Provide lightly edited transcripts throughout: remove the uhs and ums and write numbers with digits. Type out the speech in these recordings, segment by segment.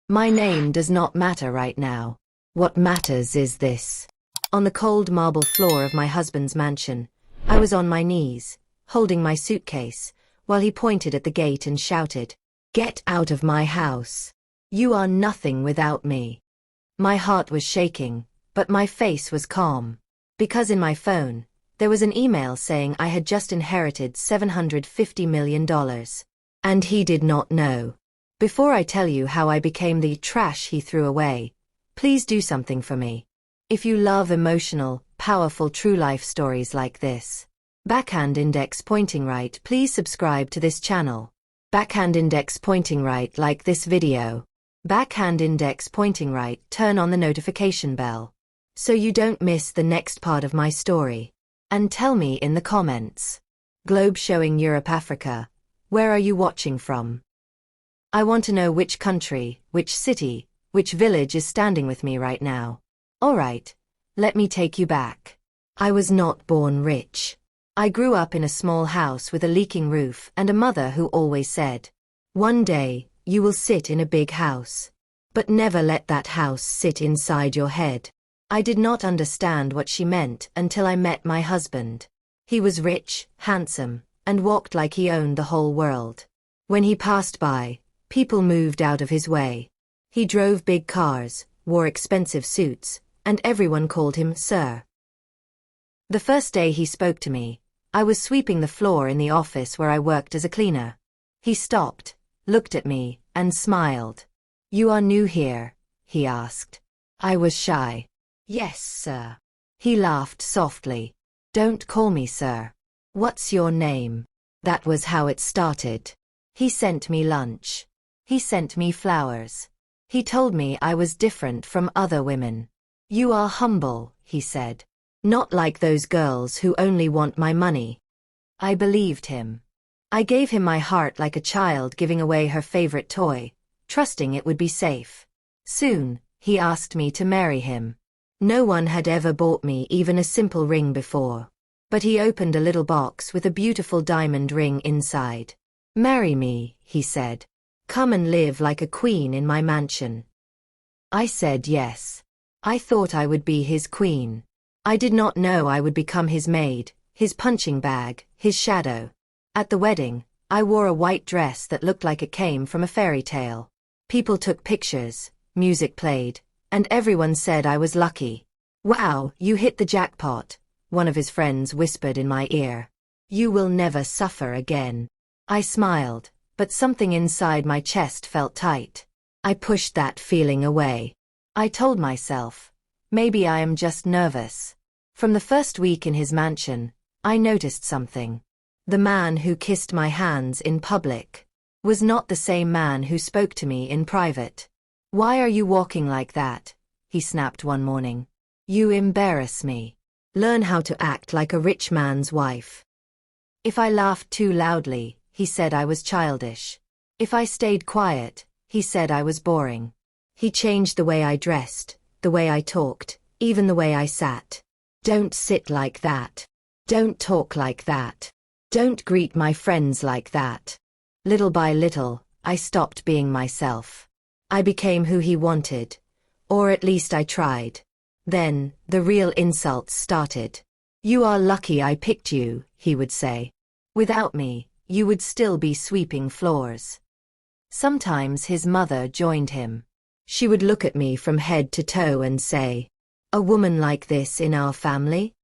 My name does not matter right now. What matters is this. On the cold marble floor of my husband's mansion, I was on my knees, holding my suitcase, while he pointed at the gate and shouted, "Get out of my house. You are nothing without me." My heart was shaking, but my face was calm. Because in my phone, there was an email saying I had just inherited $750 million. And he did not know. Before I tell you how I became the trash he threw away, please do something for me. If you love emotional, powerful true life stories like this, backhand index pointing right, please subscribe to this channel. Backhand index pointing right, like this video. Backhand index pointing right, turn on the notification bell, so you don't miss the next part of my story. And tell me in the comments. Globe showing Europe, Africa. Where are you watching from? I want to know which country, which city, which village is standing with me right now. Alright, let me take you back. I was not born rich. I grew up in a small house with a leaking roof and a mother who always said, "One day, you will sit in a big house. But never let that house sit inside your head." I did not understand what she meant until I met my husband. He was rich, handsome, and walked like he owned the whole world. When he passed by, people moved out of his way. He drove big cars, wore expensive suits, and everyone called him Sir. The first day he spoke to me, I was sweeping the floor in the office where I worked as a cleaner. He stopped, looked at me, and smiled. "You are new here?" he asked. I was shy. "Yes, sir." He laughed softly. "Don't call me sir. What's your name?" That was how it started. He sent me lunch. He sent me flowers. He told me I was different from other women. "You are humble," he said. "Not like those girls who only want my money." I believed him. I gave him my heart like a child giving away her favorite toy, trusting it would be safe. Soon, he asked me to marry him. No one had ever bought me even a simple ring before. But he opened a little box with a beautiful diamond ring inside. "Marry me," he said. "Come and live like a queen in my mansion." I said yes. I thought I would be his queen. I did not know I would become his maid, his punching bag, his shadow. At the wedding, I wore a white dress that looked like it came from a fairy tale. People took pictures, music played, and everyone said I was lucky. "Wow, you hit the jackpot," one of his friends whispered in my ear. "You will never suffer again." I smiled, but something inside my chest felt tight. I pushed that feeling away. I told myself, maybe I am just nervous. From the first week in his mansion, I noticed something. The man who kissed my hands in public was not the same man who spoke to me in private. "Why are you walking like that?" he snapped one morning. "You embarrass me. Learn how to act like a rich man's wife." If I laughed too loudly, he said I was childish. If I stayed quiet, he said I was boring. He changed the way I dressed, the way I talked, even the way I sat. "Don't sit like that. Don't talk like that. Don't greet my friends like that." Little by little, I stopped being myself. I became who he wanted. Or at least I tried. Then, the real insults started. "You are lucky I picked you," he would say. "Without me, you would still be sweeping floors." Sometimes his mother joined him. She would look at me from head to toe and say, "A woman like this in our family?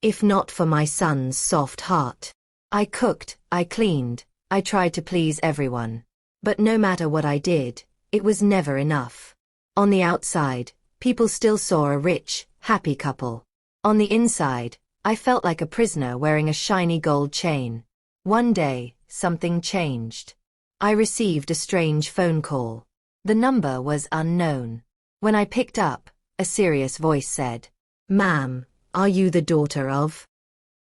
If not for my son's soft heart." I cooked, I cleaned, I tried to please everyone. But no matter what I did, it was never enough. On the outside, people still saw a rich, happy couple. On the inside, I felt like a prisoner wearing a shiny gold chain. One day, something changed. I received a strange phone call. The number was unknown. When I picked up, a serious voice said, "Ma'am, are you the daughter of?"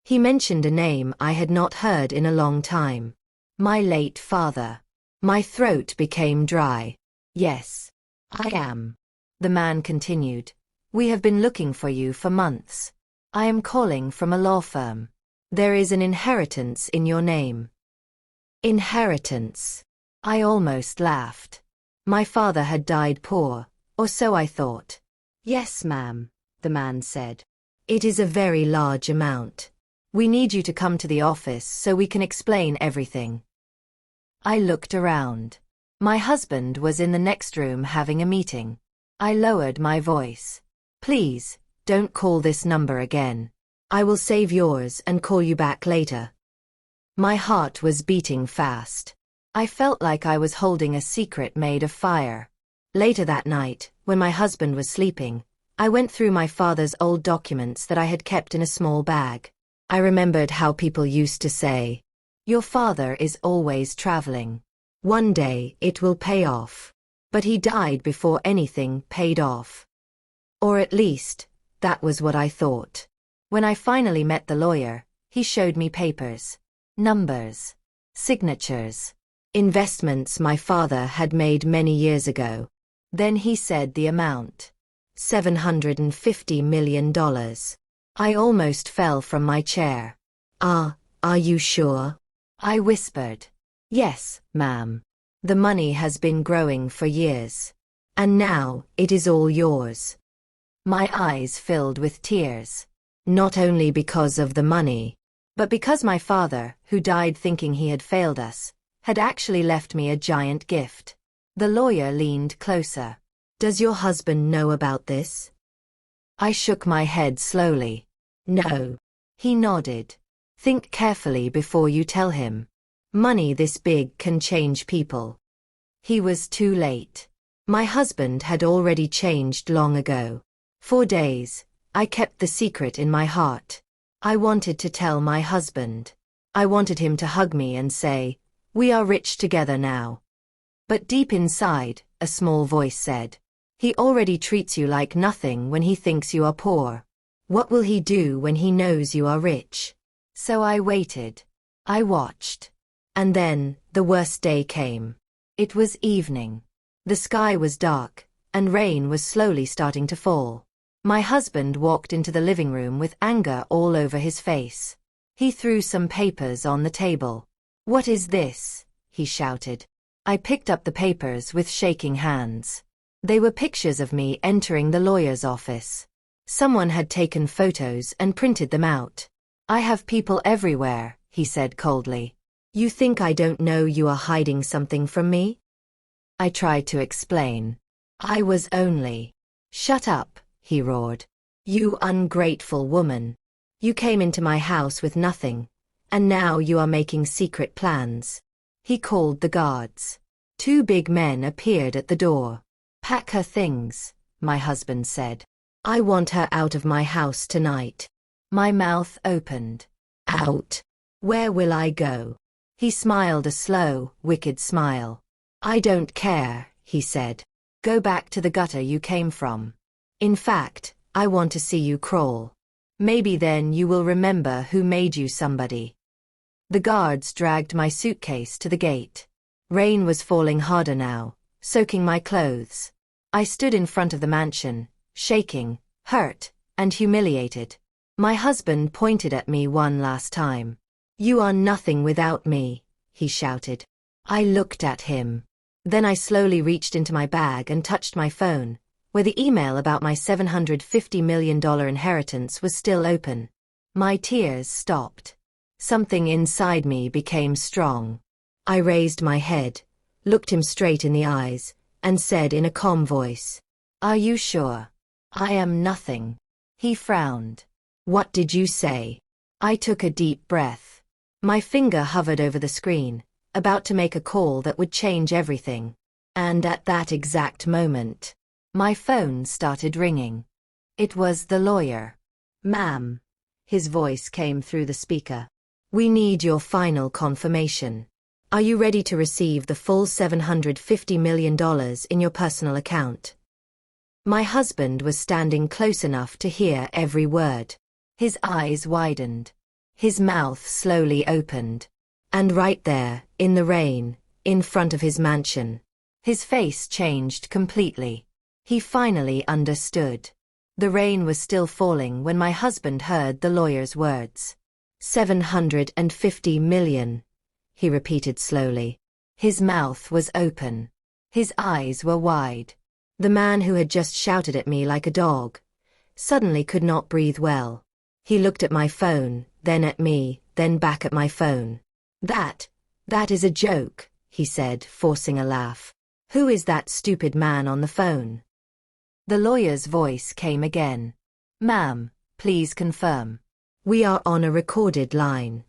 He mentioned a name I had not heard in a long time. My late father. My throat became dry. "Yes, I am." The man continued. "We have been looking for you for months. I am calling from a law firm. There is an inheritance in your name." Inheritance. I almost laughed. My father had died poor, or so I thought. Yes, ma'am, the man said. It is a very large amount. We need you to come to the office so we can explain everything. I looked around. My husband was in the next room having a meeting. I lowered my voice. Please, don't call this number again. I will save yours and call you back later. My heart was beating fast. I felt like I was holding a secret made of fire. Later that night, when my husband was sleeping, I went through my father's old documents that I had kept in a small bag. I remembered how people used to say, "Your father is always traveling. One day it will pay off." But he died before anything paid off. Or at least, that was what I thought. When I finally met the lawyer, he showed me papers, numbers, signatures, investments my father had made many years ago. Then he said the amount. $750 million. I almost fell from my chair. Are you sure? I whispered. Yes, ma'am. The money has been growing for years. And now, it is all yours. My eyes filled with tears. Not only because of the money, but because my father, who died thinking he had failed us, had actually left me a giant gift. The lawyer leaned closer. Does your husband know about this? I shook my head slowly. No. He nodded. Think carefully before you tell him. Money this big can change people. He was too late. My husband had already changed long ago. For days, I kept the secret in my heart. I wanted to tell my husband. I wanted him to hug me and say, "We are rich together now." But deep inside, a small voice said, "He already treats you like nothing when he thinks you are poor. What will he do when he knows you are rich?" So I waited. I watched. And then, the worst day came. It was evening. The sky was dark, and rain was slowly starting to fall. My husband walked into the living room with anger all over his face. He threw some papers on the table. "What is this?" he shouted. I picked up the papers with shaking hands. They were pictures of me entering the lawyer's office. Someone had taken photos and printed them out. "I have people everywhere," he said coldly. "You think I don't know you are hiding something from me?" I tried to explain. "I was only—" "Shut up," he roared. "You ungrateful woman. You came into my house with nothing, and now you are making secret plans." He called the guards. Two big men appeared at the door. "Pack her things," my husband said. "I want her out of my house tonight." My mouth opened. "Out? Where will I go?" He smiled a slow, wicked smile. "I don't care," he said. "Go back to the gutter you came from. In fact, I want to see you crawl. Maybe then you will remember who made you somebody." The guards dragged my suitcase to the gate. Rain was falling harder now, soaking my clothes. I stood in front of the mansion, shaking, hurt, and humiliated. My husband pointed at me one last time. "You are nothing without me," he shouted. I looked at him. Then I slowly reached into my bag and touched my phone, where the email about my $750 million inheritance was still open. My tears stopped. Something inside me became strong. I raised my head, looked him straight in the eyes, and said in a calm voice, "Are you sure? I am nothing." He frowned. "What did you say?" I took a deep breath. My finger hovered over the screen, about to make a call that would change everything. And at that exact moment, my phone started ringing. It was the lawyer. "Ma'am," his voice came through the speaker. "We need your final confirmation. Are you ready to receive the full $750 million in your personal account?" My husband was standing close enough to hear every word. His eyes widened. His mouth slowly opened. And right there, in the rain, in front of his mansion, his face changed completely. He finally understood. The rain was still falling when my husband heard the lawyer's words. $750 million, he repeated slowly. His mouth was open. His eyes were wide. The man who had just shouted at me like a dog suddenly could not breathe well. He looked at my phone, then at me, then back at my phone. That is a joke, he said, forcing a laugh. Who is that stupid man on the phone? The lawyer's voice came again. Ma'am, please confirm. We are on a recorded line.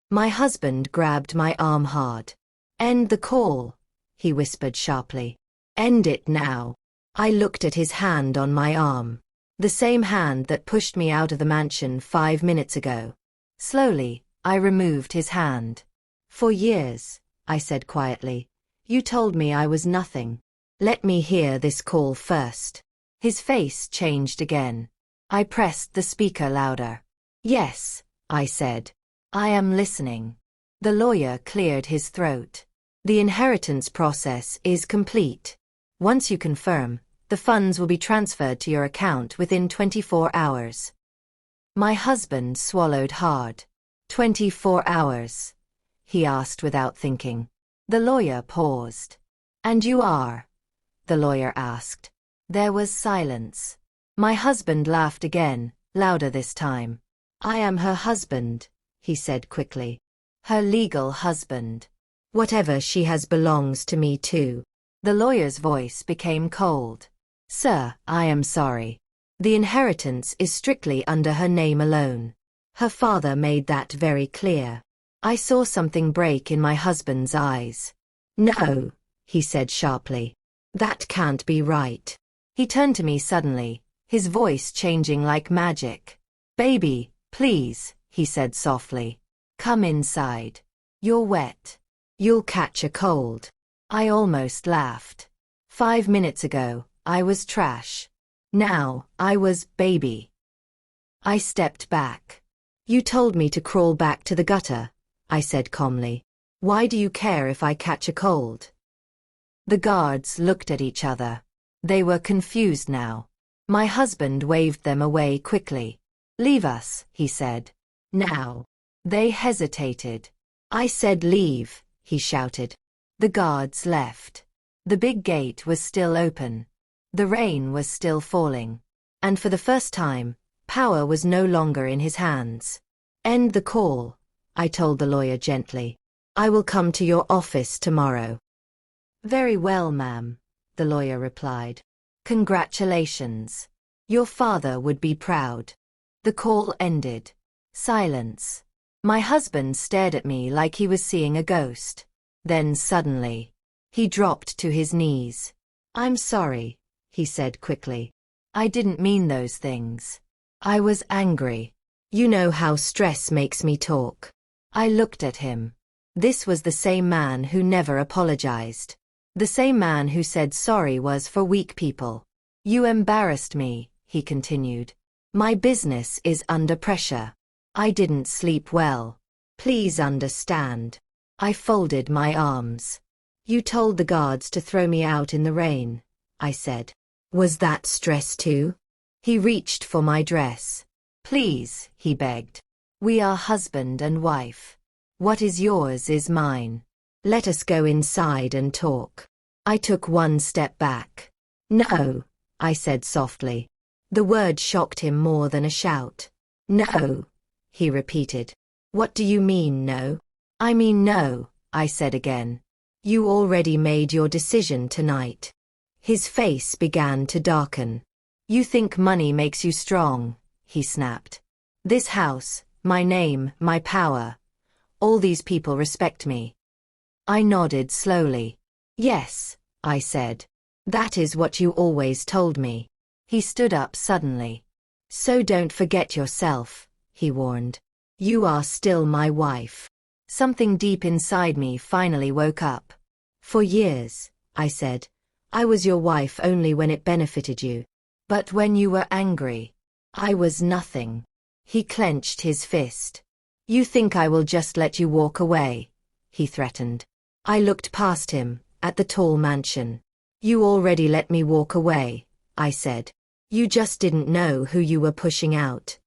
My husband grabbed my arm hard. End the call, he whispered sharply. End it now. I looked at his hand on my arm. The same hand that pushed me out of the mansion 5 minutes ago. Slowly, I removed his hand. For years, I said quietly, you told me I was nothing. Let me hear this call first. His face changed again. I pressed the speaker louder. Yes, I said. I am listening. The lawyer cleared his throat. The inheritance process is complete. Once you confirm, the funds will be transferred to your account within 24 hours. My husband swallowed hard. 24 hours? He asked without thinking. The lawyer paused. And you are? The lawyer asked. There was silence. My husband laughed again, louder this time. I am her husband, he said quickly. Her legal husband. Whatever she has belongs to me too. The lawyer's voice became cold. Sir, I am sorry. The inheritance is strictly under her name alone. Her father made that very clear. I saw something break in my husband's eyes. No, he said sharply. That can't be right. He turned to me suddenly, his voice changing like magic. Baby, please, he said softly. Come inside. You're wet. You'll catch a cold. I almost laughed. 5 minutes ago, I was trash. Now, I was baby. I stepped back. You told me to crawl back to the gutter, I said calmly. Why do you care if I catch a cold? The guards looked at each other. They were confused now. My husband waved them away quickly. Leave us, he said. Now. They hesitated. I said leave, he shouted. The guards left. The big gate was still open. The rain was still falling. And for the first time, power was no longer in his hands. End the call, I told the lawyer gently. I will come to your office tomorrow. Very well, ma'am, the lawyer replied. Congratulations. Your father would be proud. The call ended. Silence. My husband stared at me like he was seeing a ghost. Then suddenly, he dropped to his knees. I'm sorry, he said quickly. I didn't mean those things. I was angry. You know how stress makes me talk. I looked at him. This was the same man who never apologized. The same man who said sorry was for weak people. You embarrassed me, he continued. My business is under pressure. I didn't sleep well. Please understand. I folded my arms. You told the guards to throw me out in the rain, I said. Was that stress too? He reached for my dress. Please, he begged. We are husband and wife. What is yours is mine. Let us go inside and talk. I took one step back. No, I said softly. The word shocked him more than a shout. No, he repeated. What do you mean no? I mean no, I said again. You already made your decision tonight. His face began to darken. You think money makes you strong, he snapped. This house, my name, my power. All these people respect me. I nodded slowly. Yes, I said. That is what you always told me. He stood up suddenly. So don't forget yourself, he warned. You are still my wife. Something deep inside me finally woke up. For years, I said, I was your wife only when it benefited you. But when you were angry, I was nothing. He clenched his fist. You think I will just let you walk away? He threatened. I looked past him, at the tall mansion. You already let me walk away, I said. You just didn't know who you were pushing out.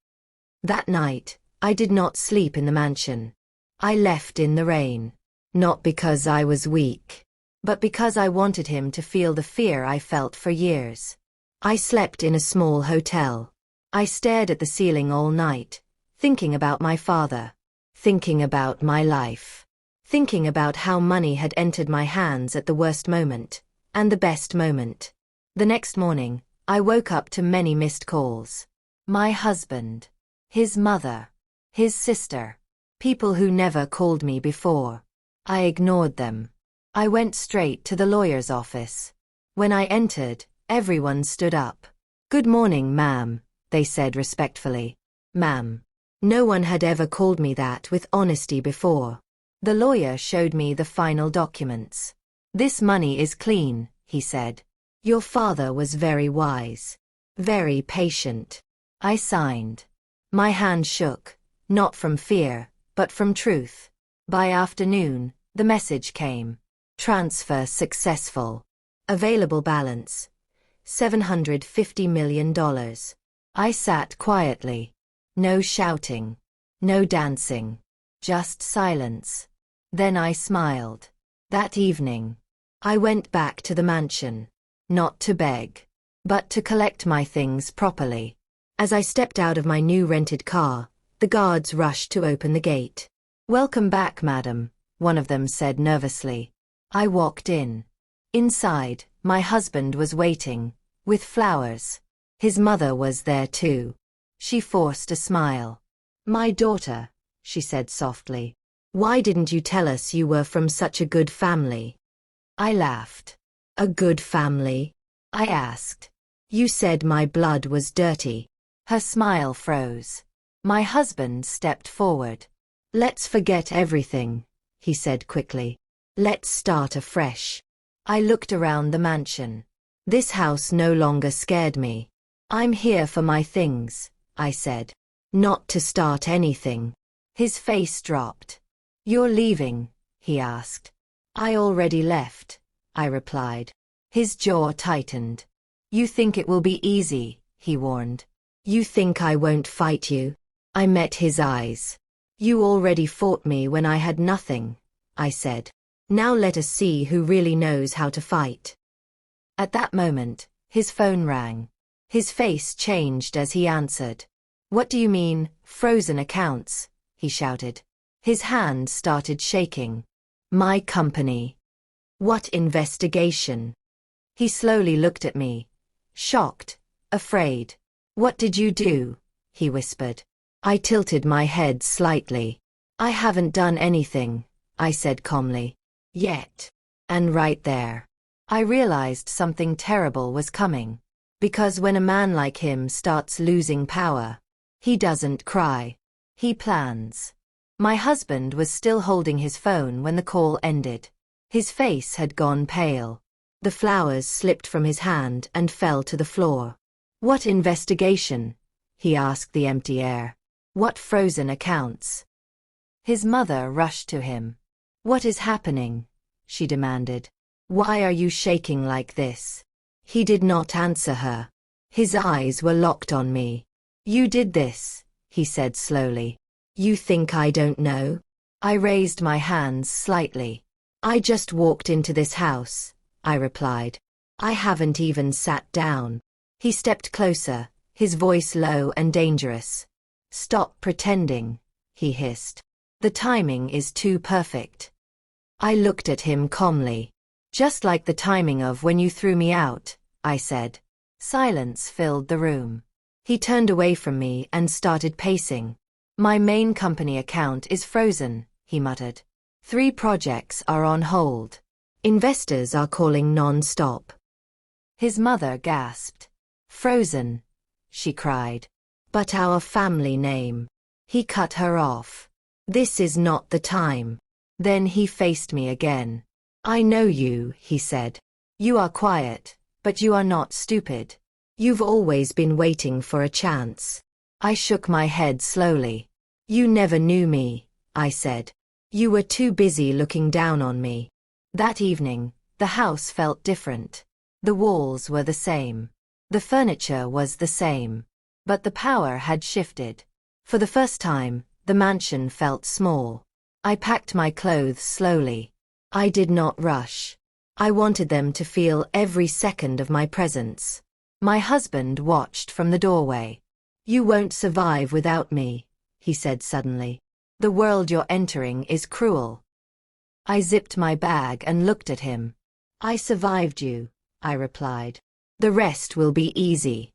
That night, I did not sleep in the mansion. I left in the rain. Not because I was weak, but because I wanted him to feel the fear I felt for years. I slept in a small hotel. I stared at the ceiling all night, thinking about my father, thinking about my life, thinking about how money had entered my hands at the worst moment, and the best moment. The next morning, I woke up to many missed calls. My husband, his mother, his sister, people who never called me before. I ignored them. I went straight to the lawyer's office. When I entered, everyone stood up. "Good morning, ma'am," they said respectfully. "Ma'am." No one had ever called me that with honesty before. The lawyer showed me the final documents. "This money is clean," he said. "Your father was very wise. Very patient." I signed. My hand shook, not from fear, but from truth. By afternoon, the message came. Transfer successful. Available balance, $750 million. I sat quietly. No shouting. No dancing. Just silence. Then I smiled. That evening, I went back to the mansion. Not to beg, but to collect my things properly. As I stepped out of my new rented car, the guards rushed to open the gate. "Welcome back, madam," one of them said nervously. I walked in. Inside, my husband was waiting, with flowers. His mother was there too. She forced a smile. "My daughter," she said softly, "why didn't you tell us you were from such a good family?" I laughed. "A good family?" I asked. "You said my blood was dirty." Her smile froze. My husband stepped forward. "Let's forget everything," he said quickly. "Let's start afresh." I looked around the mansion. This house no longer scared me. "I'm here for my things," I said. "Not to start anything." His face dropped. "You're leaving?" he asked. "I already left," I replied. His jaw tightened. "You think it will be easy," he warned. "You think I won't fight you?" I met his eyes. "You already fought me when I had nothing," I said. "Now let us see who really knows how to fight." At that moment, his phone rang. His face changed as he answered. "What do you mean, frozen accounts?" he shouted. His hand started shaking. "My company." "What investigation?" He slowly looked at me. Shocked, afraid. "What did you do?" he whispered. I tilted my head slightly. "I haven't done anything," I said calmly. "Yet." And right there, I realized something terrible was coming. Because when a man like him starts losing power, he doesn't cry. He plans. My husband was still holding his phone when the call ended. His face had gone pale. The flowers slipped from his hand and fell to the floor. "What investigation?" he asked the empty air. "What frozen accounts?" His mother rushed to him. "What is happening?" she demanded. "Why are you shaking like this?" He did not answer her. His eyes were locked on me. "You did this," he said slowly. "You think I don't know?" I raised my hands slightly. "I just walked into this house," I replied. "I haven't even sat down." He stepped closer, his voice low and dangerous. "Stop pretending," he hissed. "The timing is too perfect." I looked at him calmly. "Just like the timing of when you threw me out," I said. Silence filled the room. He turned away from me and started pacing. "My main company account is frozen," he muttered. 3 projects are on hold. Investors are calling non-stop." His mother gasped. "Frozen," she cried. "But our family name." He cut her off. "This is not the time." Then he faced me again. "I know you," he said. "You are quiet, but you are not stupid. You've always been waiting for a chance." I shook my head slowly. "You never knew me," I said. "You were too busy looking down on me." That evening, the house felt different. The walls were the same. The furniture was the same. But the power had shifted. For the first time, the mansion felt small. I packed my clothes slowly. I did not rush. I wanted them to feel every second of my presence. My husband watched from the doorway. "You won't survive without me," he said suddenly. "The world you're entering is cruel." I zipped my bag and looked at him. "I survived you," I replied. "The rest will be easy."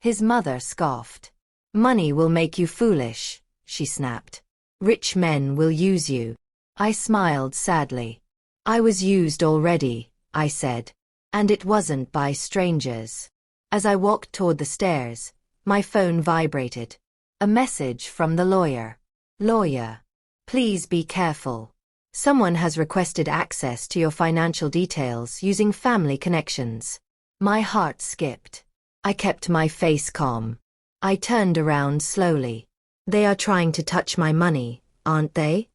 His mother scoffed. "Money will make you foolish," she snapped. "Rich men will use you." I smiled sadly. "I was used already," I said. "And it wasn't by strangers." As I walked toward the stairs, my phone vibrated. A message from the lawyer. "Lawyer, please be careful. Someone has requested access to your financial details using family connections." My heart skipped. I kept my face calm. I turned around slowly. "They are trying to touch my money, aren't they?"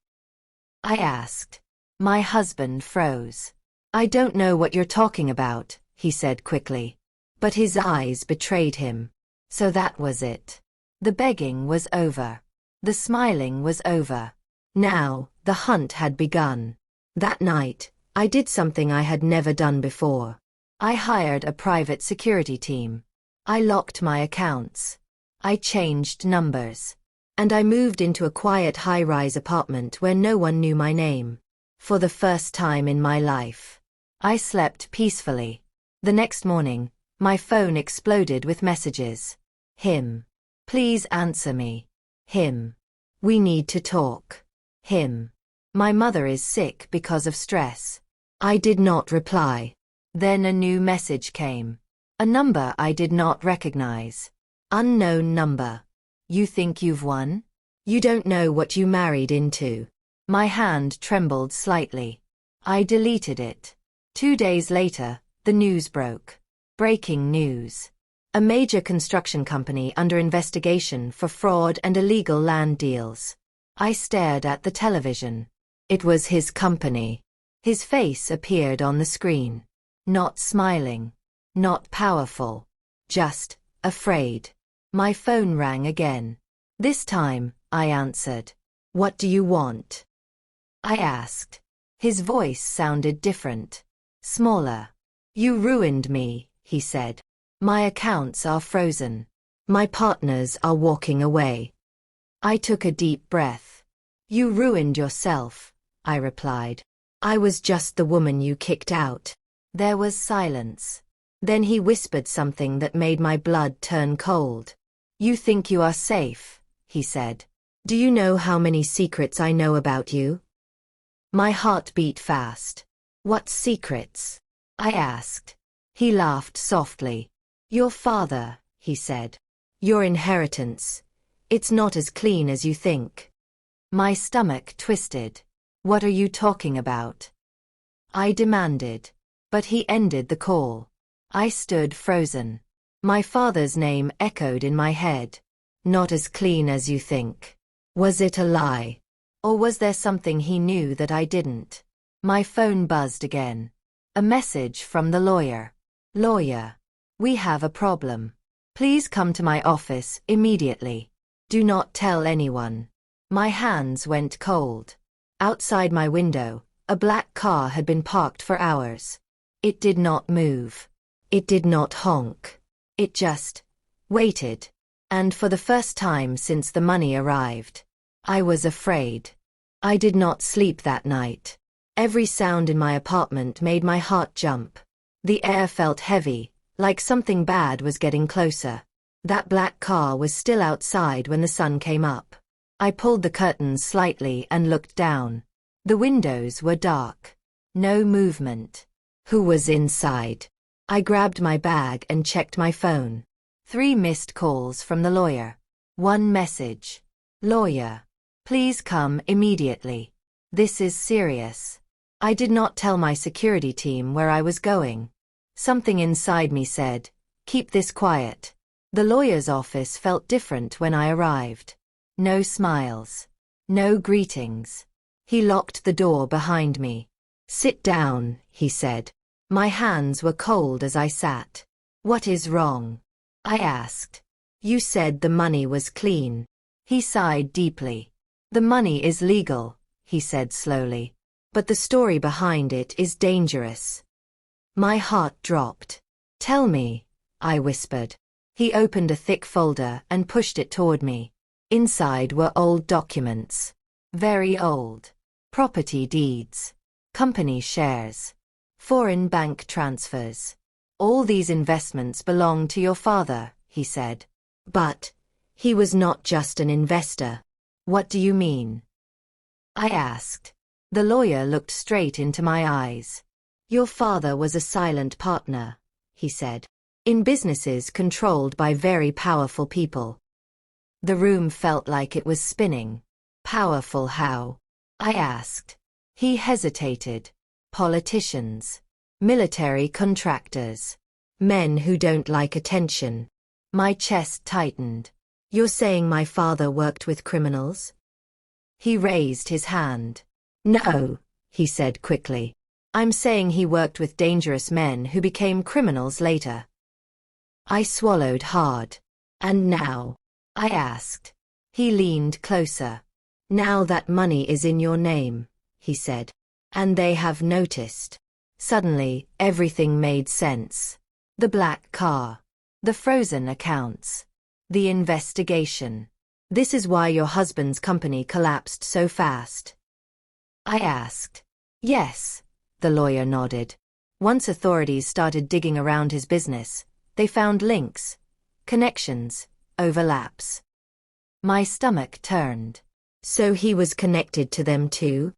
I asked. My husband froze. "I don't know what you're talking about," he said quickly. But his eyes betrayed him. So that was it. The begging was over. The smiling was over. Now, the hunt had begun. That night, I did something I had never done before. I hired a private security team. I locked my accounts. I changed numbers. And I moved into a quiet high-rise apartment where no one knew my name. For the first time in my life, I slept peacefully. The next morning, my phone exploded with messages. "Him. Please answer me." "Him. We need to talk." "Him. My mother is sick because of stress." I did not reply. Then a new message came. A number I did not recognize. "Unknown number. You think you've won? You don't know what you married into." My hand trembled slightly. I deleted it. 2 days later, the news broke. Breaking news. A major construction company under investigation for fraud and illegal land deals. I stared at the television. It was his company. His face appeared on the screen. Not smiling. Not powerful. Just afraid. My phone rang again. This time, I answered. "What do you want?" I asked. His voice sounded different. Smaller. "You ruined me," he said. "My accounts are frozen. My partners are walking away." I took a deep breath. "You ruined yourself," I replied. "I was just the woman you kicked out." There was silence. Then he whispered something that made my blood turn cold. "You think you are safe," he said. "Do you know how many secrets I know about you?" My heart beat fast. "What secrets?" I asked. He laughed softly. "Your father," he said. "Your inheritance. It's not as clean as you think." My stomach twisted. "What are you talking about?" I demanded. But he ended the call. I stood frozen. My father's name echoed in my head. Not as clean as you think. Was it a lie? Or was there something he knew that I didn't? My phone buzzed again. A message from the lawyer. "Lawyer. We have a problem. Please come to my office immediately. Do not tell anyone." My hands went cold. Outside my window, a black car had been parked for hours. It did not move. It did not honk. It just waited. And for the first time since the money arrived, I was afraid. I did not sleep that night. Every sound in my apartment made my heart jump. The air felt heavy, like something bad was getting closer. That black car was still outside when the sun came up. I pulled the curtains slightly and looked down. The windows were dark. No movement. Who was inside? I grabbed my bag and checked my phone. 3 missed calls from the lawyer. 1 message. "Lawyer. Please come immediately. This is serious." I did not tell my security team where I was going. Something inside me said, "Keep this quiet." The lawyer's office felt different when I arrived. No smiles. No greetings. He locked the door behind me. "Sit down," he said. My hands were cold as I sat. "What is wrong?" I asked. "You said the money was clean." He sighed deeply. "The money is legal," he said slowly. "But the story behind it is dangerous. My heart dropped. Tell me, I whispered. He opened a thick folder and pushed it toward me. Inside were old documents. Very old. Property deeds. Company shares. Foreign bank transfers. All these investments belong to your father, he said. But he was not just an investor. What do you mean? I asked. The lawyer looked straight into my eyes. Your father was a silent partner, he said, in businesses controlled by very powerful people. The room felt like it was spinning. Powerful how? I asked. He hesitated. Politicians. Military contractors. Men who don't like attention. My chest tightened. You're saying my father worked with criminals? He raised his hand. No, he said quickly. I'm saying he worked with dangerous men who became criminals later. I swallowed hard. And now? I asked. He leaned closer. Now that money is in your name, he said. And they have noticed. Suddenly, everything made sense. The black car. The frozen accounts. The investigation. This is why your husband's company collapsed so fast. I asked. Yes, the lawyer nodded. Once authorities started digging around his business, they found links, connections, overlaps. My stomach turned. So he was connected to them too?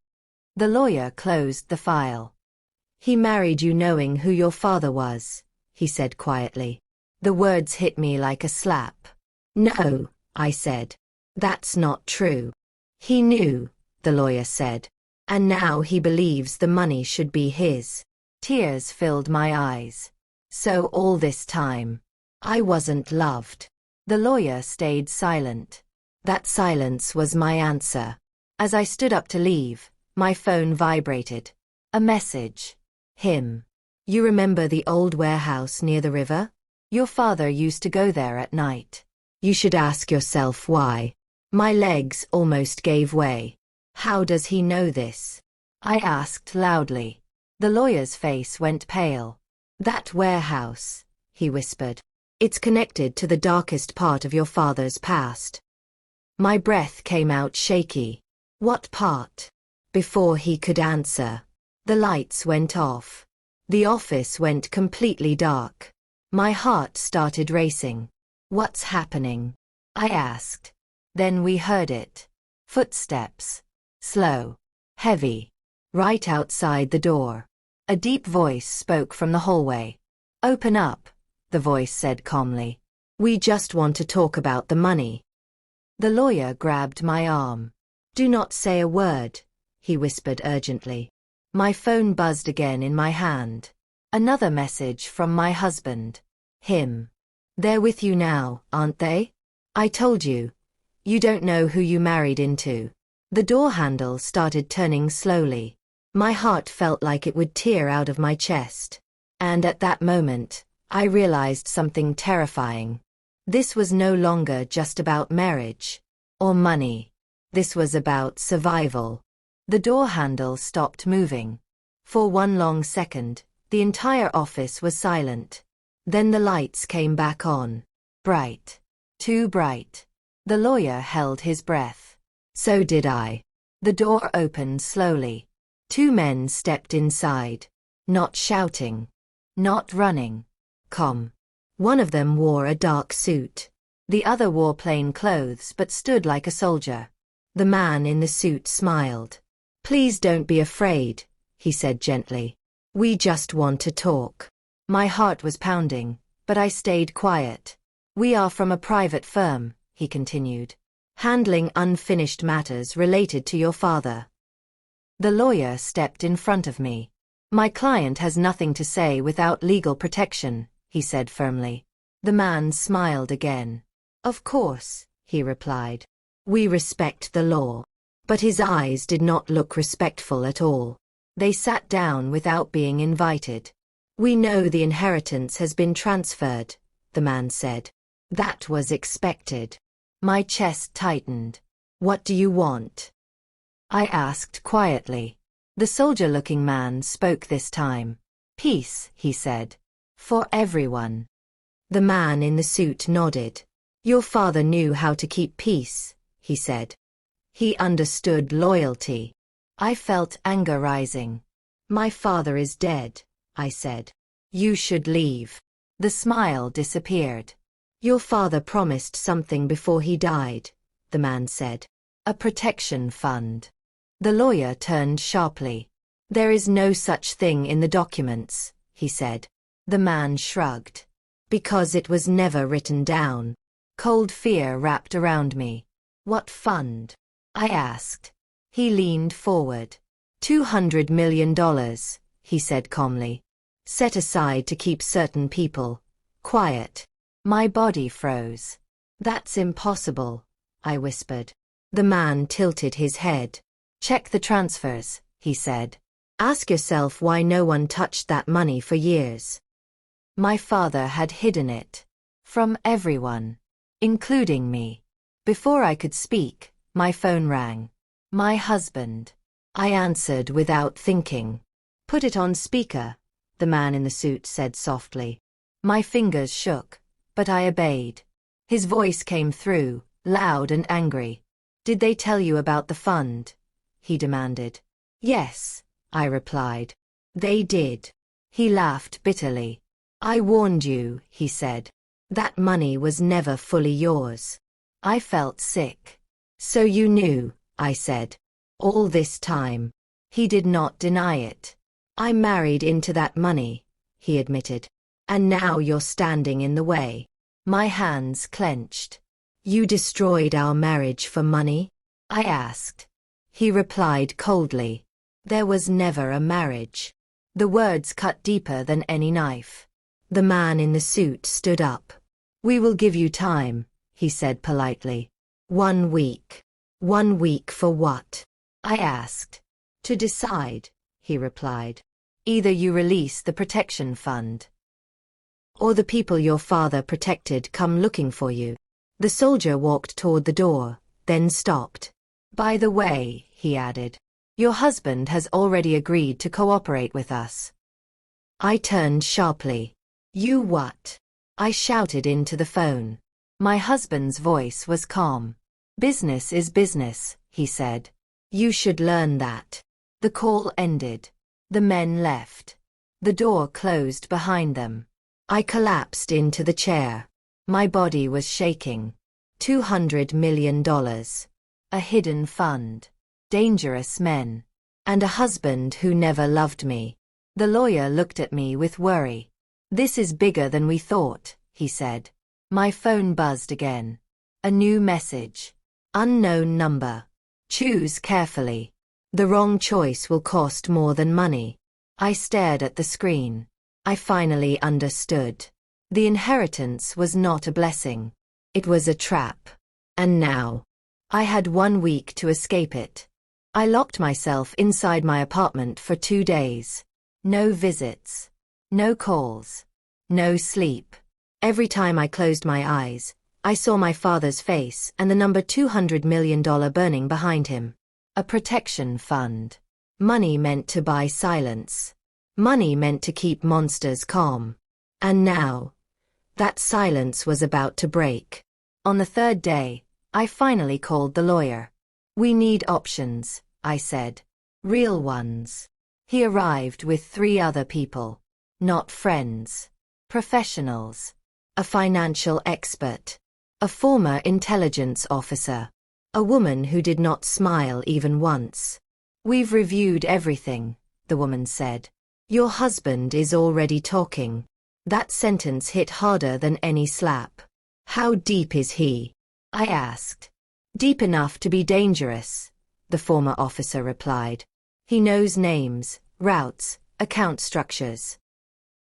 The lawyer closed the file. He married you knowing who your father was, he said quietly. The words hit me like a slap. No, I said. That's not true. He knew, the lawyer said. And now he believes the money should be his. Tears filled my eyes. So all this time, I wasn't loved. The lawyer stayed silent. That silence was my answer. As I stood up to leave, my phone vibrated. A message. Him. You remember the old warehouse near the river? Your father used to go there at night. You should ask yourself why. My legs almost gave way. How does he know this? I asked loudly. The lawyer's face went pale. That warehouse, he whispered. It's connected to the darkest part of your father's past. My breath came out shaky. What part? Before he could answer, the lights went off. The office went completely dark. My heart started racing. What's happening? I asked. Then we heard it. Footsteps. Slow. Heavy. Right outside the door. A deep voice spoke from the hallway. Open up, the voice said calmly. We just want to talk about the money. The lawyer grabbed my arm. Do not say a word, he whispered urgently. My phone buzzed again in my hand. Another message from my husband. Him. They're with you now, aren't they? I told you. You don't know who you married into. The door handle started turning slowly. My heart felt like it would tear out of my chest. And at that moment, I realized something terrifying. This was no longer just about marriage or money. This was about survival. The door handle stopped moving. For one long second, the entire office was silent. Then the lights came back on. Bright. Too bright. The lawyer held his breath. So did I. The door opened slowly. Two men stepped inside. Not shouting. Not running. Calm. One of them wore a dark suit. The other wore plain clothes but stood like a soldier. The man in the suit smiled. Please don't be afraid, he said gently. We just want to talk. My heart was pounding, but I stayed quiet. We are from a private firm, he continued. Handling unfinished matters related to your father. The lawyer stepped in front of me. My client has nothing to say without legal protection, he said firmly. The man smiled again. Of course, he replied. We respect the law. But his eyes did not look respectful at all. They sat down without being invited. We know the inheritance has been transferred, the man said. That was expected. My chest tightened. What do you want? I asked quietly. The soldier-looking man spoke this time. Peace, he said. For everyone. The man in the suit nodded. Your father knew how to keep peace, he said. He understood loyalty. I felt anger rising. My father is dead, I said. You should leave. The smile disappeared. Your father promised something before he died, the man said. A protection fund. The lawyer turned sharply. There is no such thing in the documents, he said. The man shrugged. Because it was never written down. Cold fear wrapped around me. What fund? I asked. He leaned forward. $200 million, he said calmly. Set aside to keep certain people quiet. My body froze. That's impossible, I whispered. The man tilted his head. Check the transfers, he said. Ask yourself why no one touched that money for years. My father had hidden it. From everyone. Including me. Before I could speak, my phone rang. My husband. I answered without thinking. Put it on speaker, the man in the suit said softly. My fingers shook, but I obeyed. His voice came through, loud and angry. Did they tell you about the fund? He demanded. Yes, I replied. They did. He laughed bitterly. I warned you, he said. That money was never fully yours. I felt sick. So you knew, I said. All this time. He did not deny it. I married into that money, he admitted. And now you're standing in the way. My hands clenched. You destroyed our marriage for money? I asked. He replied coldly. There was never a marriage. The words cut deeper than any knife. The man in the suit stood up. We will give you time, he said politely. 1 week. 1 week for what? I asked. To decide, he replied. Either you release the protection fund, or the people your father protected come looking for you. The soldier walked toward the door, then stopped. By the way, he added, your husband has already agreed to cooperate with us. I turned sharply. You what? I shouted into the phone. My husband's voice was calm. Business is business, he said. You should learn that. The call ended. The men left. The door closed behind them. I collapsed into the chair. My body was shaking. $200 million. A hidden fund. Dangerous men. And a husband who never loved me. The lawyer looked at me with worry. This is bigger than we thought, he said. My phone buzzed again. A new message. Unknown number. Choose carefully. The wrong choice will cost more than money. I stared at the screen. I finally understood. The inheritance was not a blessing. It was a trap. And now, I had 1 week to escape it. I locked myself inside my apartment for 2 days. No visits. No calls. No sleep. Every time I closed my eyes, I saw my father's face and the number $200 million burning behind him. A protection fund. Money meant to buy silence. Money meant to keep monsters calm. And now, that silence was about to break. On the 3rd day, I finally called the lawyer. We need options, I said. Real ones. He arrived with 3 other people. Not friends. Professionals. A financial expert. A former intelligence officer. A woman who did not smile even once. We've reviewed everything, the woman said. Your husband is already talking. That sentence hit harder than any slap. How deep is he? I asked. Deep enough to be dangerous, the former officer replied. He knows names, routes, account structures.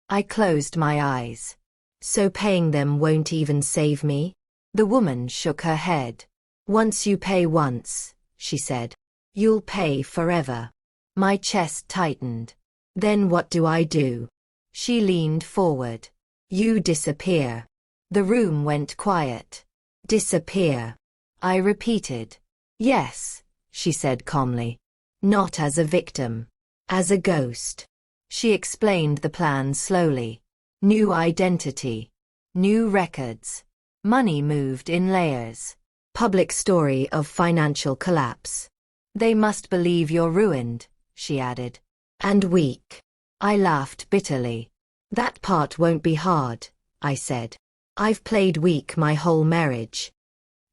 I closed my eyes. So paying them won't even save me? The woman shook her head. Once you pay once, she said, you'll pay forever. My chest tightened. Then what do I do? She leaned forward. You disappear. The room went quiet. Disappear. I repeated. Yes, she said calmly. Not as a victim. As a ghost. She explained the plan slowly. New identity. New records. Money moved in layers. Public story of financial collapse. They must believe you're ruined, she added. And weak. I laughed bitterly. That part won't be hard, I said. I've played weak my whole marriage.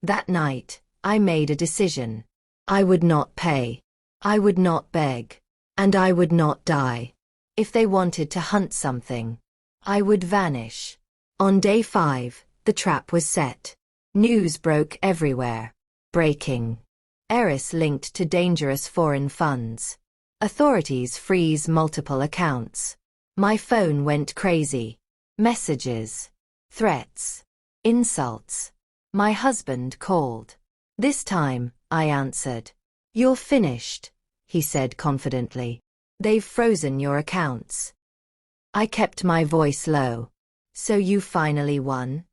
That night, I made a decision. I would not pay. I would not beg. And I would not die. If they wanted to hunt something, I would vanish. On day 5, the trap was set. News broke everywhere. Breaking. Heiress linked to dangerous foreign funds. Authorities freeze multiple accounts. My phone went crazy. Messages. Threats. Insults. My husband called. This time, I answered. You're finished, he said confidently. They've frozen your accounts. I kept my voice low. So you finally won?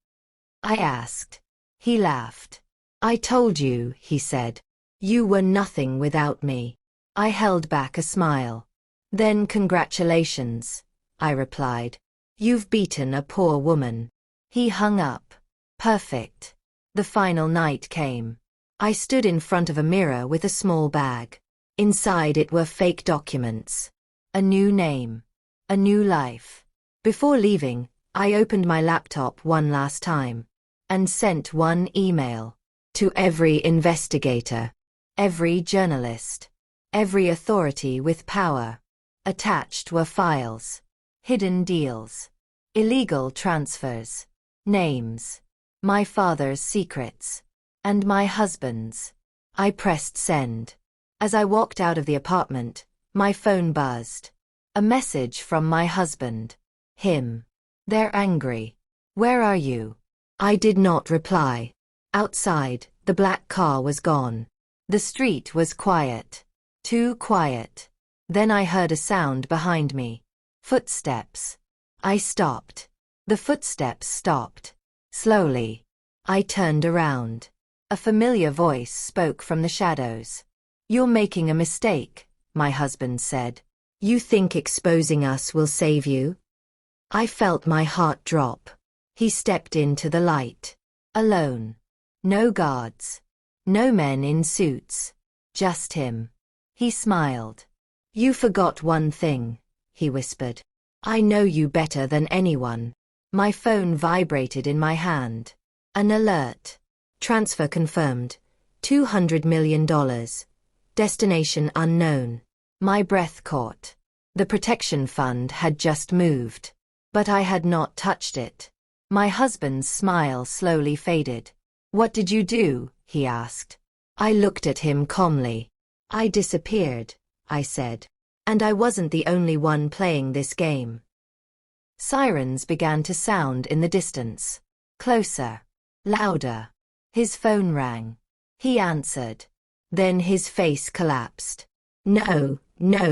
I asked. He laughed. I told you, he said. You were nothing without me. I held back a smile. Then congratulations, I replied. You've beaten a poor woman. He hung up. Perfect. The final night came. I stood in front of a mirror with a small bag. Inside it were fake documents. A new name. A new life. Before leaving, I opened my laptop one last time. And sent one email. To every investigator. Every journalist. Every authority with power. Attached were files. Hidden deals. Illegal transfers. Names. My father's secrets. And my husband's. I pressed send. As I walked out of the apartment, my phone buzzed. A message from my husband. Him. They're angry. Where are you? I did not reply. Outside, the black car was gone. The street was quiet. Too quiet. Then I heard a sound behind me. Footsteps. I stopped. The footsteps stopped. Slowly. I turned around. A familiar voice spoke from the shadows. You're making a mistake, my husband said. You think exposing us will save you? I felt my heart drop. He stepped into the light. Alone. No guards. No men in suits. Just him. He smiled. You forgot one thing, he whispered. I know you better than anyone. My phone vibrated in my hand. An alert. Transfer confirmed. $200 million. Destination unknown. My breath caught. The protection fund had just moved. But I had not touched it. My husband's smile slowly faded. What did you do? He asked. I looked at him calmly. I disappeared, I said. And I wasn't the only one playing this game. Sirens began to sound in the distance. Closer. Louder. His phone rang. He answered. Then his face collapsed. No,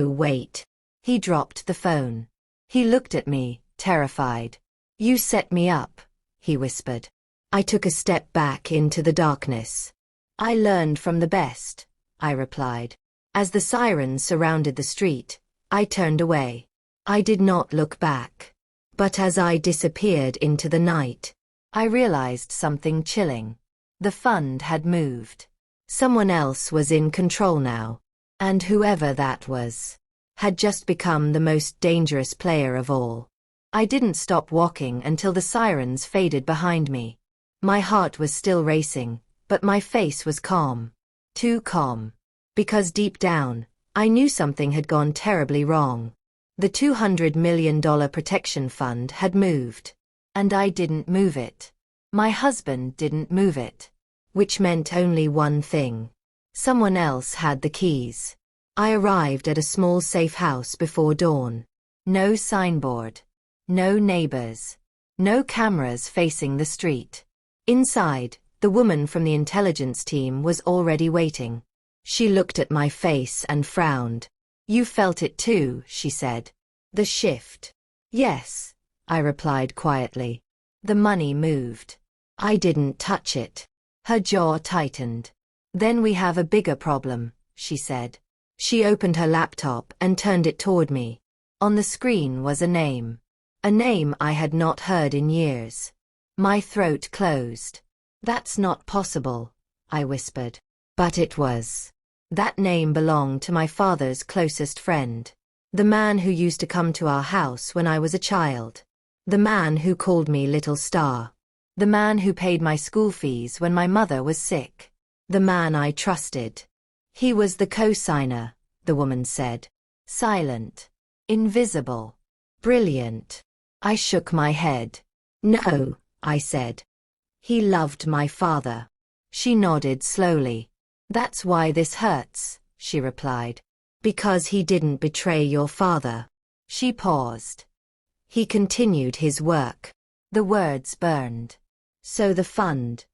wait. He dropped the phone. He looked at me, terrified. You set me up, he whispered. I took a step back into the darkness. I learned from the best, I replied. As the sirens surrounded the street, I turned away. I did not look back. But as I disappeared into the night, I realized something chilling. The fund had moved. Someone else was in control now. And whoever that was, had just become the most dangerous player of all. I didn't stop walking until the sirens faded behind me. My heart was still racing, but my face was calm. Too calm. Because deep down, I knew something had gone terribly wrong. The $200 million protection fund had moved. And I didn't move it. My husband didn't move it. Which meant only one thing. Someone else had the keys. I arrived at a small safe house before dawn. No signboard. No neighbors. No cameras facing the street. Inside, the woman from the intelligence team was already waiting. She looked at my face and frowned. You felt it too, she said. The shift. Yes, I replied quietly. The money moved. I didn't touch it. Her jaw tightened. Then we have a bigger problem, she said. She opened her laptop and turned it toward me. On the screen was a name. A name I had not heard in years. My throat closed. "That's not possible," I whispered. But it was. That name belonged to my father's closest friend. The man who used to come to our house when I was a child. The man who called me Little Star. The man who paid my school fees when my mother was sick. The man I trusted. "He was the co-signer," the woman said. "Silent. Invisible. Brilliant." I shook my head. "No," I said. "He loved my father." She nodded slowly. "That's why this hurts," she replied. "Because he didn't betray your father." She paused. "He continued his work." The words burned. "So the fund,"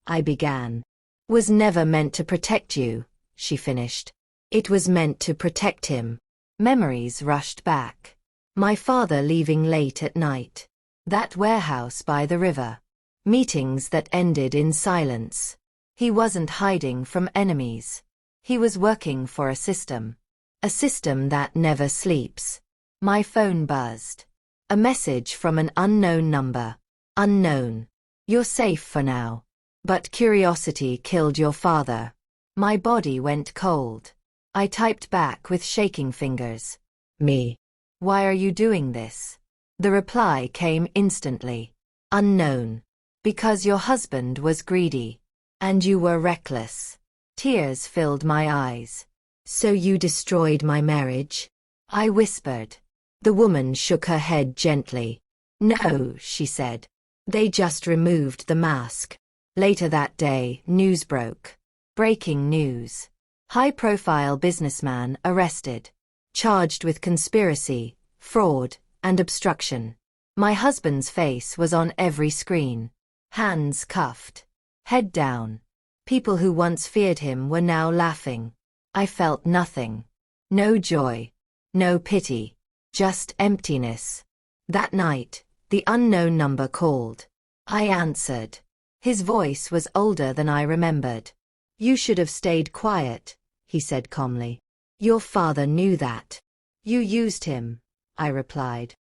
I began, "was never meant to protect you," she finished. "It was meant to protect him." Memories rushed back. My father leaving late at night. That warehouse by the river. Meetings that ended in silence. He wasn't hiding from enemies. He was working for a system. A system that never sleeps. My phone buzzed. A message from an unknown number. "Unknown. You're safe for now. But curiosity killed your father." My body went cold. I typed back with shaking fingers. "Me. Why are you doing this?" The reply came instantly. "Unknown. Because your husband was greedy. And you were reckless." Tears filled my eyes. "So you destroyed my marriage?" I whispered. The woman shook her head gently. "No," she said. "They just removed the mask." Later that day, news broke. Breaking news. High-profile businessman arrested. Charged with conspiracy, fraud, and obstruction. My husband's face was on every screen. Hands cuffed. Head down. People who once feared him were now laughing. I felt nothing. No joy. No pity. Just emptiness. That night, the unknown number called. I answered. His voice was older than I remembered. "You should have stayed quiet," he said calmly. "Your father knew that." "You used him," I replied.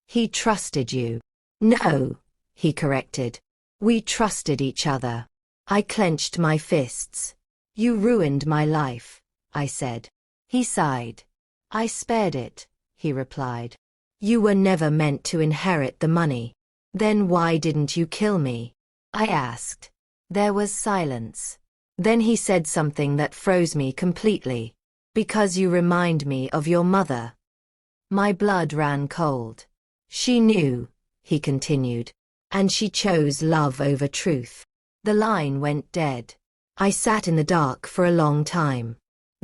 "He trusted you." "No," he corrected. "We trusted each other." I clenched my fists. "You ruined my life," I said. He sighed. "I spared it," he replied. "You were never meant to inherit the money." "Then why didn't you kill me?" I asked. There was silence. Then he said something that froze me completely. "Because you remind me of your mother." My blood ran cold. "She knew," he continued. "And she chose love over truth." The line went dead. I sat in the dark for a long time.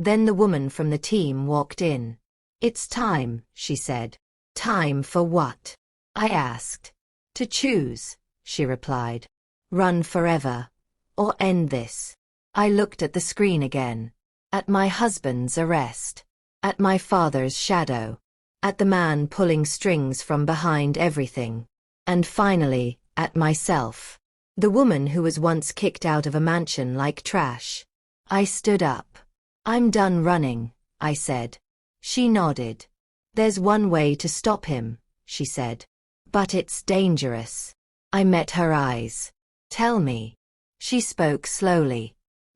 Then the woman from the team walked in. "It's time," she said. "Time for what?" I asked. "To choose," she replied. "Run forever. Or end this." I looked at the screen again. At my husband's arrest. At my father's shadow. At the man pulling strings from behind everything. And finally, at myself. The woman who was once kicked out of a mansion like trash. I stood up. "I'm done running," I said. She nodded. "There's one way to stop him," she said. "But it's dangerous." I met her eyes. "Tell me." She spoke slowly.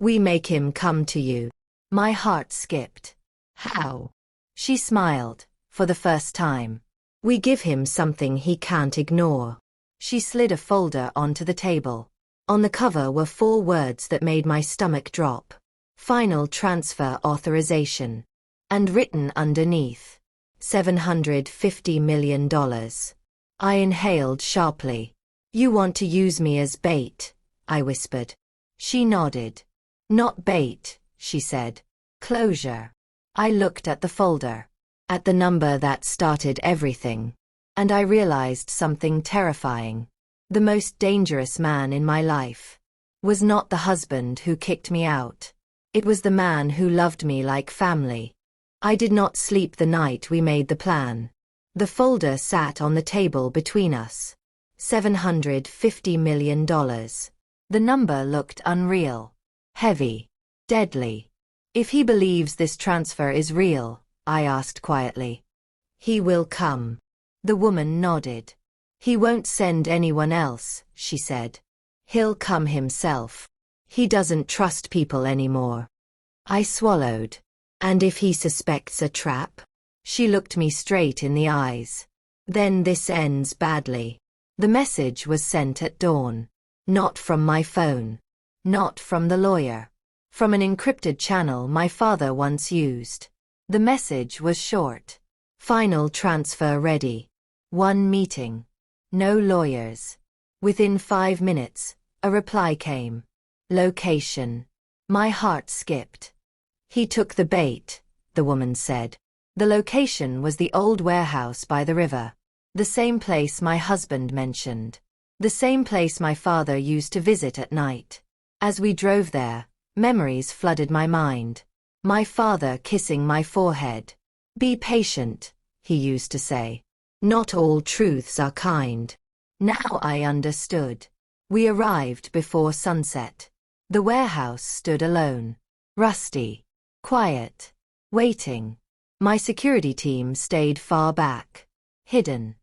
"We make him come to you." My heart skipped. "How?" She smiled, for the first time. "We give him something he can't ignore." She slid a folder onto the table. On the cover were 4 words that made my stomach drop. "Final transfer authorization." And written underneath, $750 million. I inhaled sharply. "You want to use me as bait," I whispered. She nodded. "Not bait," she said. "Closure." I looked at the folder. At the number that started everything. And I realized something terrifying. The most dangerous man in my life was not the husband who kicked me out. It was the man who loved me like family. I did not sleep the night we made the plan. The folder sat on the table between us. $750 million. The number looked unreal. Heavy. Deadly. "If he believes this transfer is real," I asked quietly. He will come. The woman nodded. He won't send anyone else, she said. He'll come himself. He doesn't trust people anymore. I swallowed. And if he suspects a trap? She looked me straight in the eyes. Then this ends badly. The message was sent at dawn. Not from my phone. Not from the lawyer. From an encrypted channel my father once used. The message was short. Final transfer ready. 1 meeting. No lawyers. Within 5 minutes, a reply came. Location. My heart skipped. He took the bait, the woman said. The location was the old warehouse by the river. The same place my husband mentioned. The same place my father used to visit at night. As we drove there, memories flooded my mind. My father kissing my forehead. Be patient, he used to say. Not all truths are kind. Now I understood. We arrived before sunset. The warehouse stood alone. Rusty. Quiet. Waiting. My security team stayed far back. Hidden.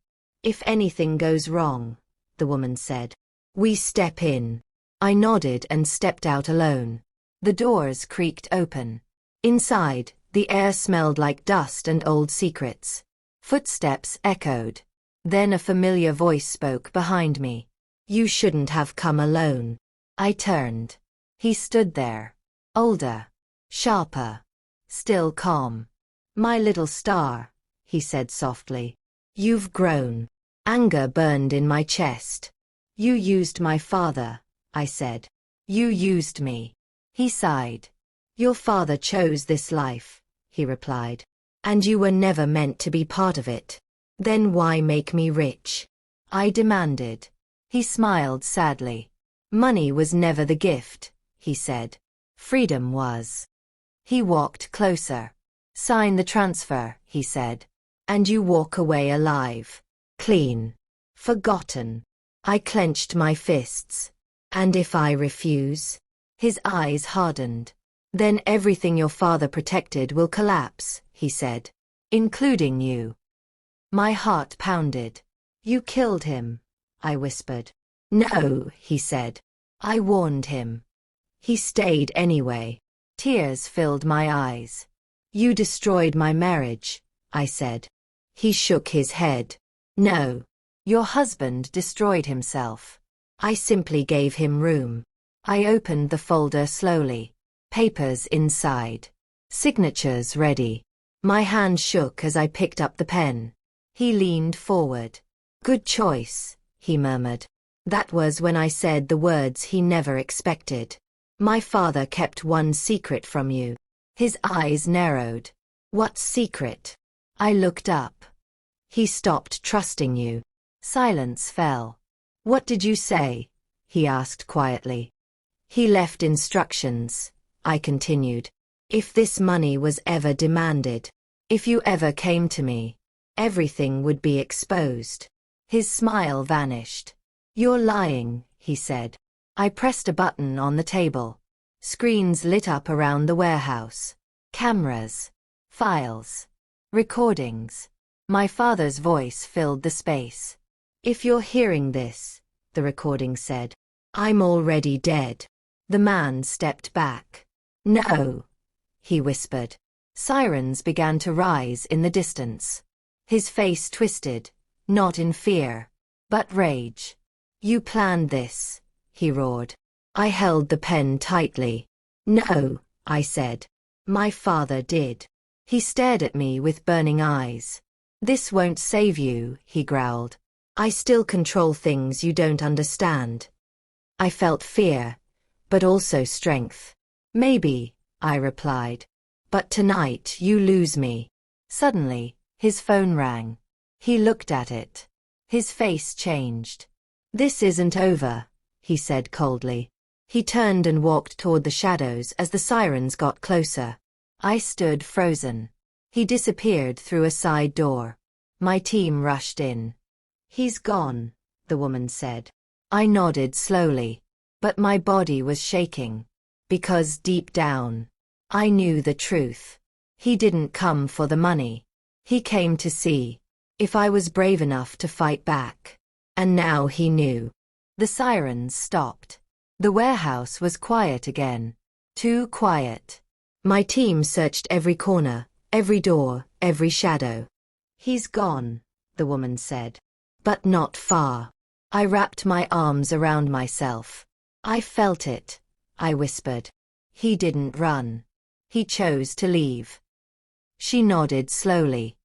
If anything goes wrong, the woman said, we step in. I nodded and stepped out alone. The doors creaked open. Inside, the air smelled like dust and old secrets. Footsteps echoed. Then a familiar voice spoke behind me. You shouldn't have come alone. I turned. He stood there. Older. Sharper. Still calm. My little star, he said softly. You've grown. Anger burned in my chest. You used my father, I said. You used me. He sighed. Your father chose this life, he replied. And you were never meant to be part of it. Then why make me rich? I demanded. He smiled sadly. Money was never the gift, he said. Freedom was. He walked closer. Sign the transfer, he said. And you walk away alive. Clean. Forgotten. I clenched my fists. And if I refuse? His eyes hardened. Then everything your father protected will collapse, he said. Including you. My heart pounded. You killed him, I whispered. No, he said. I warned him. He stayed anyway. Tears filled my eyes. You destroyed my marriage, I said. He shook his head. No. Your husband destroyed himself. I simply gave him room. I opened the folder slowly. Papers inside. Signatures ready. My hand shook as I picked up the pen. He leaned forward. Good choice, he murmured. That was when I said the words he never expected. My father kept one secret from you. His eyes narrowed. What secret? I looked up. He stopped trusting you. Silence fell. What did you say? He asked quietly. He left instructions, I continued. If this money was ever demanded, if you ever came to me, everything would be exposed. His smile vanished. You're lying, he said. I pressed a button on the table. Screens lit up around the warehouse. Cameras. Files. Recordings. My father's voice filled the space. If you're hearing this, the recording said, I'm already dead. The man stepped back. No, he whispered. Sirens began to rise in the distance. His face twisted, not in fear, but rage. You planned this, he roared. I held the pen tightly. No, I said. My father did. He stared at me with burning eyes. This won't save you, he growled. I still control things you don't understand. I felt fear, but also strength. Maybe, I replied. But tonight you lose me. Suddenly, his phone rang. He looked at it. His face changed. This isn't over, he said coldly. He turned and walked toward the shadows as the sirens got closer. I stood frozen. He disappeared through a side door. My team rushed in. He's gone, the woman said. I nodded slowly, but my body was shaking. Because deep down, I knew the truth. He didn't come for the money. He came to see if I was brave enough to fight back. And now he knew. The sirens stopped. The warehouse was quiet again. Too quiet. My team searched every corner, every door, every shadow. He's gone, the woman said. But not far. I wrapped my arms around myself. I felt it, I whispered. He didn't run. He chose to leave. She nodded slowly.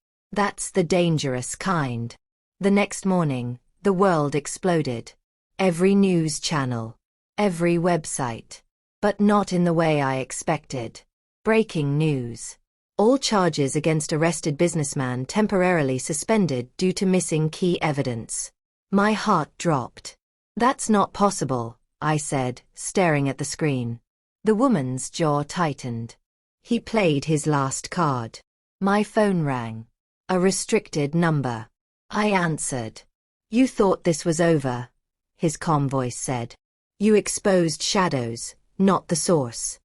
That's the dangerous kind. The next morning, the world exploded. Every news channel. Every website. But not in the way I expected. Breaking news. All charges against arrested businessman temporarily suspended due to missing key evidence. My heart dropped. That's not possible, I said, staring at the screen. The woman's jaw tightened. He played his last card. My phone rang. A restricted number. I answered. You thought this was over, his calm voice said. You exposed shadows, not the source.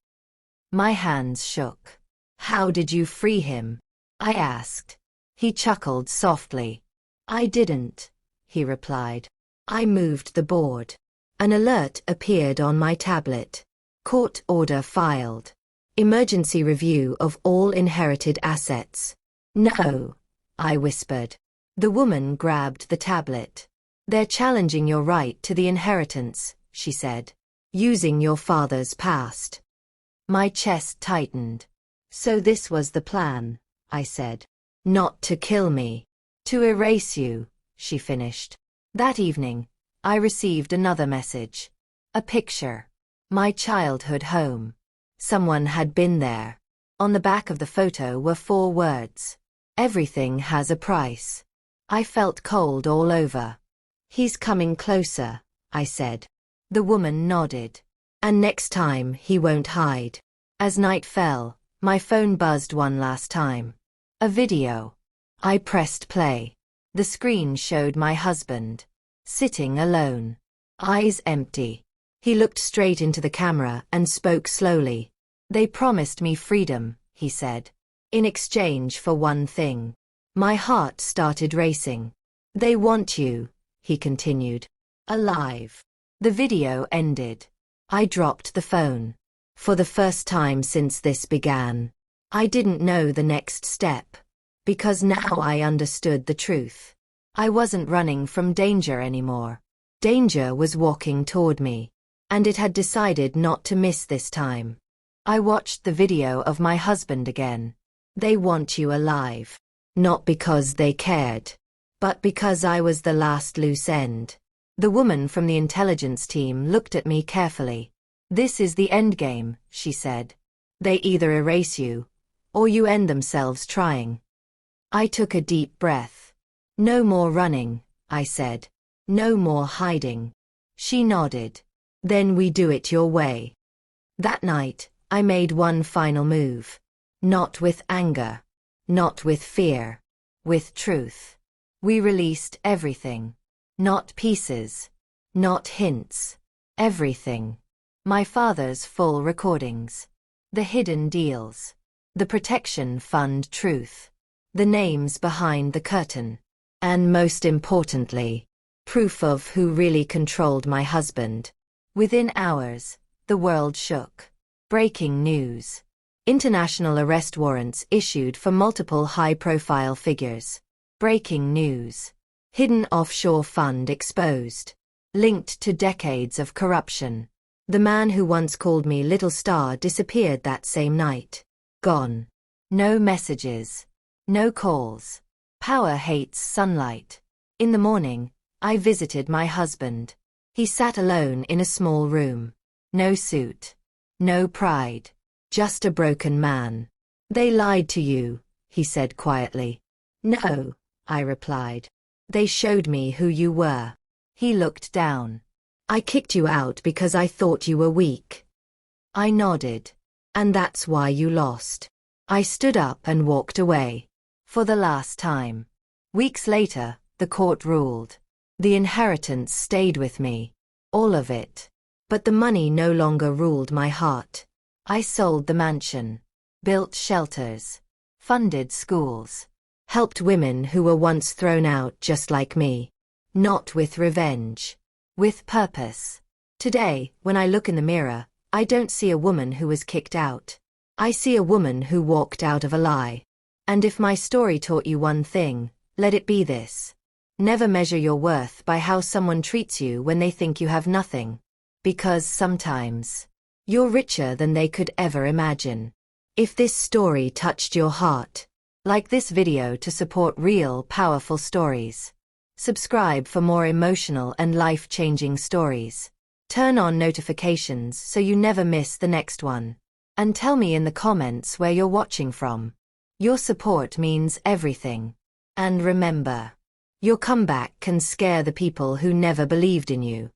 My hands shook. How did you free him? I asked. He chuckled softly. I didn't, he replied. I moved the board. An alert appeared on my tablet. Court order filed. Emergency review of all inherited assets. No, I whispered. The woman grabbed the tablet. They're challenging your right to the inheritance, she said. Using your father's past. My chest tightened. So this was the plan, I said. Not to kill me. To erase you, she finished. That evening, I received another message. A picture. My childhood home. Someone had been there. On the back of the photo were 4 words. Everything has a price. I felt cold all over. He's coming closer, I said. The woman nodded. And next time he won't hide. As night fell, my phone buzzed one last time. A video. I pressed play. The screen showed my husband. Sitting alone. Eyes empty. He looked straight into the camera and spoke slowly. They promised me freedom, he said. In exchange for one thing. My heart started racing. They want you, he continued. Alive. The video ended. I dropped the phone. For the first time since this began. I didn't know the next step. Because now I understood the truth. I wasn't running from danger anymore. Danger was walking toward me. And it had decided not to miss this time. I watched the video of my husband again. They want you alive. Not because they cared. But because I was the last loose end. The woman from the intelligence team looked at me carefully. This is the endgame, she said. They either erase you, or you end themselves trying. I took a deep breath. No more running, I said. No more hiding. She nodded. Then we do it your way. That night, I made one final move. Not with anger. Not with fear. With truth. We released everything. Not pieces. Not hints. Everything. My father's full recordings. The hidden deals. The protection fund truth. The names behind the curtain. And most importantly, proof of who really controlled my husband. Within hours, the world shook. Breaking news. International arrest warrants issued for multiple high-profile figures. Breaking news. Hidden offshore fund exposed. Linked to decades of corruption. The man who once called me Little Star disappeared that same night. Gone. No messages. No calls. Power hates sunlight. In the morning, I visited my husband. He sat alone in a small room. No suit. No pride. Just a broken man. They lied to you, he said quietly. No, I replied. They showed me who you were. He looked down. I kicked you out because I thought you were weak. I nodded. And that's why you lost. I stood up and walked away. For the last time. Weeks later, the court ruled. The inheritance stayed with me. All of it. But the money no longer ruled my heart. I sold the mansion. Built shelters. Funded schools. Helped women who were once thrown out just like me. Not with revenge. With purpose. Today, when I look in the mirror, I don't see a woman who was kicked out. I see a woman who walked out of a lie. And if my story taught you one thing, let it be this. Never measure your worth by how someone treats you when they think you have nothing. Because sometimes, you're richer than they could ever imagine. If this story touched your heart, like this video to support real, powerful stories. Subscribe for more emotional and life-changing stories. Turn on notifications so you never miss the next one. And tell me in the comments where you're watching from. Your support means everything. And remember, your comeback can scare the people who never believed in you.